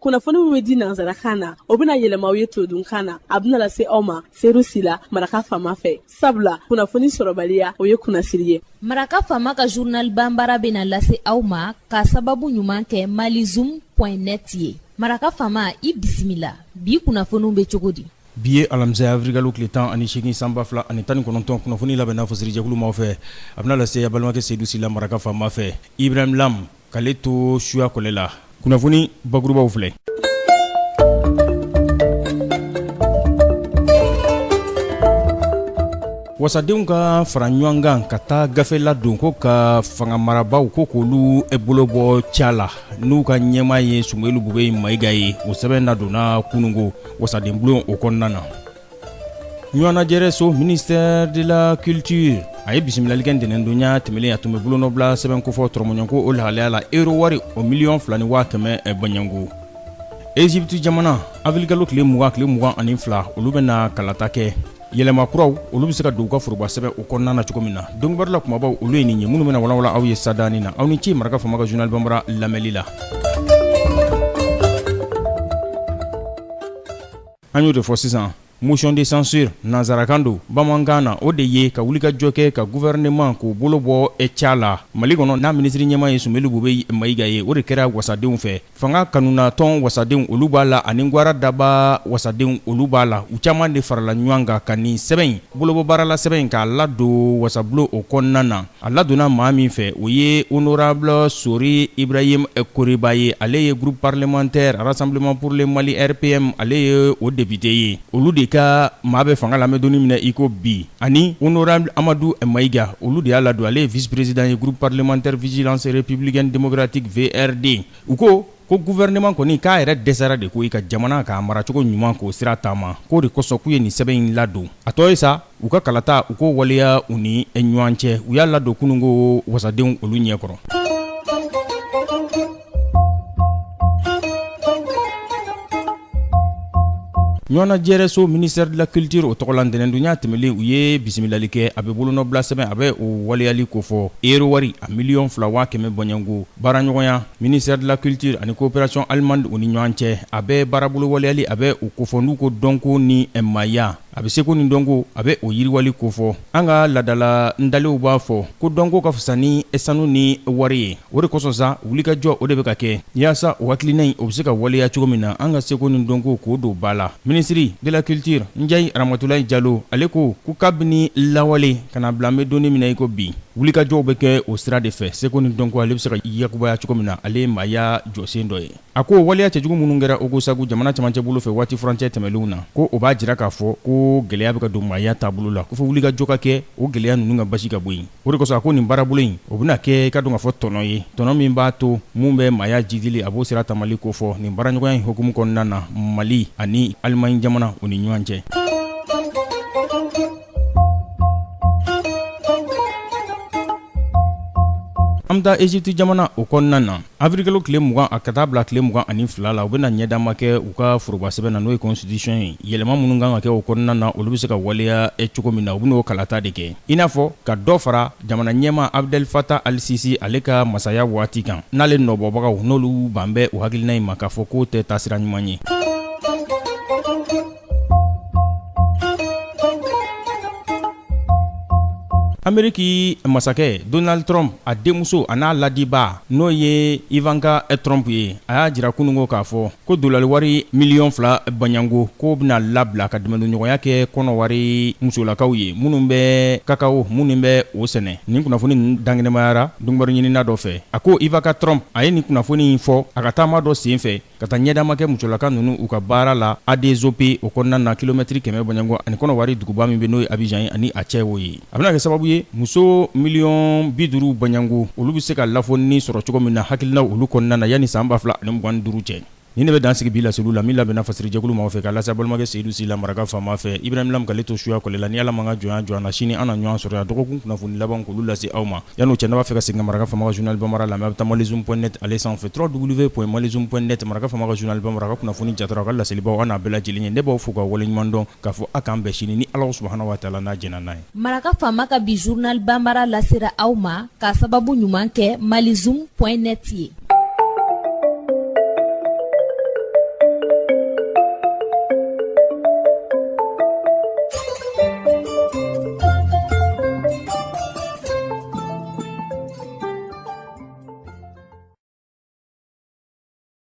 kunnafoni min bɛ di nanzarakan na o bɛna yɛlɛma aw ye todunkan na a bɛna lase aw ma seeru sila Maraka Fama fɛ sabula kunnafoni sɔrɔbaliya o ye kunnasiri ye. Maraka Fama ka journal Bambara bɛna lase aw ma ka sababu ɲuman kɛ malizoom.net ye. Maraka Fama i bisimila bi kunnafoniw bɛ cogo di? Bi ye alamisa Avril tile 10 ani 8 sanba 2 ani 19 kunnafoni labɛnna fasiri jɛkulu maaw fɛ a bɛna lase a balimakɛ Seydou Sila Maraka Fama fɛ Ibrahim Lam k'ale to suya kɔlɛ la kunnafoni bakurubaw filɛ. Wasadenw ka fara ɲɔgɔn kan ka taa gafe ladon ko ka fanga marabaw ko k'olu bolo bɔ ca la n'u ka ɲɛmaa ye Sumelu Bube Mayiga ye o sɛbɛn ladonna kunungo wasaden bulon o kɔnɔna na. Ɲɔgɔnna jɛrɛ so ministère de la culture a ye bisimilalikɛ ntɛnɛndonya tɛmɛlen a tun bɛ bulonnɔbila sɛbɛn kofɔ tɔrɔmɔɲɔnko o lahalaya la euro wari o $2,500,000 banyango. Egypte jamana Avril tile 20 ani 2 olu bɛna kalata kɛ. Yɛlɛma kuraw olu bɛ se ka don u ka foroba sɛbɛn o kɔnɔna na cogo min na dɔnnibaaw kumabaw olu ye nin ye minnu bɛna walawala aw ye sadani na aw ni ce Maraka Fama ka journal Bambara lamɛnli la. An y'o de fɔ sisan motion de censure nanzarakan don bamanankan na o de ye ka wuli ka jɔ kɛ ka gouvernement k'o bolo bɔ ca la Mali kɔnɔ n'a ministre ɲɛmaa ye Sumelu Bube Mayiga ye o de kɛra wasadenw fɛ fanga kanunatɔn wasadenw olu b'a la ani gwara daba wasadenw olu b'a la u caman de farala ɲɔgɔn kan ka nin sɛbɛn bolobɔbaarala sɛbɛn k'a ladon wasabulo o kɔnɔna na a ladonna maa min fɛ o ye honorable Sori Ibrahim Koreba ye ale ye groupe parlementaire Rassemblement pour le Mali RPM ale ye o député ye olu de ka maa bɛ fanga lamɛn donni minɛ iko bi ani honorable Amadou Mayiga olu de y'a ladon ale ye vice président ye groupe parlementaire vigilance républicaine démocratique VRD u ko gouvernement kɔni k'a yɛrɛ dɛsɛra de ko i ka jamana k'a maracogo ɲuman k'o sira taama k'o de kosɔn k'u ye nin sɛbɛn in ladon a tɔ ye sa u ka kalata u ko waleya u ni ɲɔgɔn cɛ u y'a ladon kunungo wasadenw olu ɲɛkɔrɔ. Ɲɔgɔnna jɛrɛ so ministère de la culture o tɔgɔ la ntɛnɛndonya tɛmɛlen u ye bisimilali kɛ a bɛ bolonɔbila sɛbɛn a bɛ o waleyali ko fɔ euro wari a $2,500,000 bɔɲango baaraɲɔgɔnya ministère de la culture ani coopération allemande u ni ɲɔgɔn cɛ a bɛ baarabolo waleyali a bɛ o kofɔ n'u ko dɔnko ni maaya a bɛ seko ni dɔnko a bɛ o yiriwali ko fɔ an ka ladala ndalew b'a fɔ ko dɔnko ka fisa ni sanu ni wari ye o de kosɔn sa wulikajɔ o de bɛ ka kɛ yaasa o hakilina in o bɛ se ka waleya cogo min na an ka seko ni dɔnko k'o don ba la ministre de la culture Njai Ramatulayi Jalo ale ko kabini lawale kana bila an bɛ donni min na i ko bi wulikajɔw bɛ kɛ o sira de fɛ seko ni dɔnko ale bɛ se ka yakubaya cogo min na ale ye maaya jɔsen dɔ ye a ko waleya cɛjugu minnu kɛra Ogosagu jamana cɛmancɛ bolo fɛ waati furancɛ tɛmɛlenw na ko o b'a jira k'a fɔ ko gɛlɛya bɛ ka don maaya taabolo la ko fɔ wulikajɔ ka kɛ o gɛlɛya ninnu ka basi ka bɔ yen o de kosɔn a ko nin baarabolo in o bɛna kɛ ka dɔn k'a fɔ tɔnɔ ye tɔnɔ min b'a to mun bɛ maaya jidili a b'o sira tamali ko fɔ nin baaraɲɔgɔnya in hukumu kɔnɔna na Mali ani Alimaɲi jamana u ni ɲɔgɔn cɛ. An bɛ taa Egypte jamana o kɔnɔna na Avril tile 20 a ka taa bila tile 22 la u bɛna ɲɛdama kɛ u ka foroba sɛbɛn na n'o ye constitution ye yɛlɛma minnu kan ka kɛ o kɔnɔna na olu bɛ se ka waleya cogo min na u bɛn'o kalata de kɛ i n'a fɔ ka dɔ fara jamana ɲɛmaa Abdel Fattah al-Sisi ale ka masaya waati kan n'ale nɔbɔbagaw n'olu ban bɛ o hakilina in ma k'a fɔ k'o tɛ taasira ɲuman ye. Ameriki masakɛ Donald Trump a denmuso a n'a ladiba n'o ye Ivanka Trump ye a y'a jira kunungo k'a fɔ ko dolari wari $2,000,000 banyango k'o bɛna labila ka dɛmɛdonɲɔgɔnya kɛ kɔnɔwari musolakaw ye minnu bɛ kakao minnu bɛ o sɛnɛ nin kunnafoni dangɛnɛmayara dɔnnibaari ɲinina dɔ fɛ a ko Ivanka Trump a ye nin kunnafoni in fɔ a ka taama dɔ sen fɛ ka taa ɲɛdama kɛ musolaka ninnu u ka baara la ADSOP o kɔnɔna na kilomɛtiri 100 banyango ani kɔnɔwari duguba min bɛ n'o ye Abidjan ye ani a cɛ o ye a bɛna kɛ sababu ye muso $50,000,000 banyango olu bɛ se ka lafoni sɔrɔ cogo min na hakilina olu kɔnɔna na yanni san 2025 cɛ ni ne bɛ dan sigi bi la selu la min labɛnna fasiri jɛkulu maaw fɛ ka lase balimakɛ Seydou Sila Maraka Fama fɛ Ibrahim Lam k'ale to suya kɔlɛ la ni Ala man ka jɔnya na sini an na ɲɔgɔn sɔrɔ yan dɔgɔkun kunnafoni laban k'olu lase aw ma yan'o cɛ n'a b'a fɛ ka segin Maraka Fama ka journal Bambara lamɛn a bɛ taa malizoom.net ale sanfɛ www.malizoom.net Maraka Fama ka journal Bambara ka kunnafoni jatara ka laselibaw an n'a bɛɛ lajɛlen ye ne b'aw fo ka waleɲuman dɔn k'a fɔ a k'an bɛn sini ni Ala subahanahu wa taala n'a jɛna n'a ye. Maraka Fama ka bi journal Bambara lasera aw ma k'a sababu ɲuman kɛ malizoom.net ye.